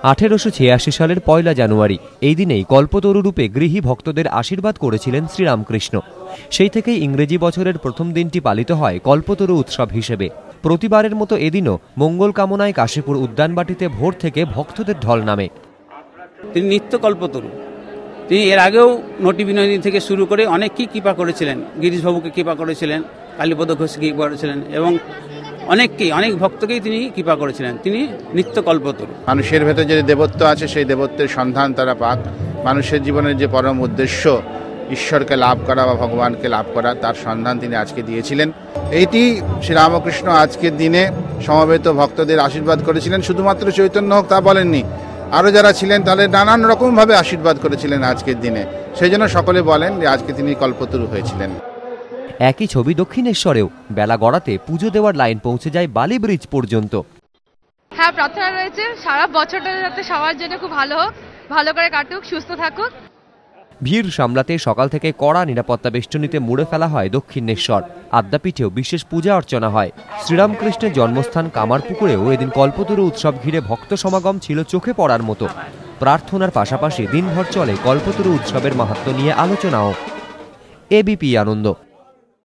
1886 সালের 1 জানুয়ারি এই দিনেই কল্পতরু রূপে গৃহী ভক্তদের আশীর্বাদ করেছিলেন শ্রীরামকৃষ্ণ। সেই থেকেই ইংরেজি বছরের প্রথম দিনটি পালিত হয় কল্পতরু উৎসব হিসেবে। প্রতিবারের মতো এদিনও মঙ্গল কামনায় কাশীপুর উদ্যানবাটিতে ভোর থেকে ভক্তদের ঢল নামে। তিনি নিত্য কল্পতরু। তিনি এর আগেও নটি বিনয়নী থেকে শুরু করে অনেককেই কৃপা করেছিলেন। গিরিশবাবুকে কৃপা করেছিলেন, কালীপদ ঘোষকে কৃপা করেছিলেন এবং অনেক ভক্তকেই তিনি কৃপা করেছিলেন। তিনি নিত্য কল্পতরু। মানুষের ভেতর যে দেবত্ব আছে সেই দেবত্বের সন্ধান তারা পাক। মানুষের জীবনের যে পরম উদ্দেশ্য ঈশ্বরকে লাভ করা বা ভগবানকে লাভ করা, তার সন্ধান তিনি আজকে দিয়েছিলেন। এইটি শ্রীরামকৃষ্ণ আজকের দিনে সমবেত ভক্তদের আশীর্বাদ করেছিলেন। শুধুমাত্র চৈতন্য হোক তা বলেননি, আরও যারা ছিলেন তাদের নানান রকমভাবে আশীর্বাদ করেছিলেন আজকের দিনে। সেই জন্য সকলে বলেন যে আজকে তিনি কল্পতরু হয়েছিলেন। একই ছবি দক্ষিণেশ্বরেও বেলা গড়াতে পুজো দেওয়ার লাইন পৌঁছে যায় বালি ব্রিজ পর্যন্ত। হ্যাঁ, প্রার্থনা রয়েছে সারা বছরটা যাতে সবার জন্য খুব ভালো হোক, ভালো করে কাটুক, সুস্থ থাকুক। ভিড় সামলাতে সকাল থেকে কড়া নিরাপত্তা বেষ্টনীতে মুড়ে ফেলা হয় দক্ষিণেশ্বর। আদ্যাপীঠেও বিশেষ পূজা অর্চনা হয়। শ্রীরামকৃষ্ণের জন্মস্থান কামারপুকুরেও এদিন কল্পতরু উৎসব ঘিরে ভক্ত সমাগম ছিল চোখে পড়ার মতো। প্রার্থনার পাশাপাশি দিনভর চলে কল্পতরু উৎসবের মাহাত্ম্য নিয়ে আলোচনাও। এবিপি আনন্দ।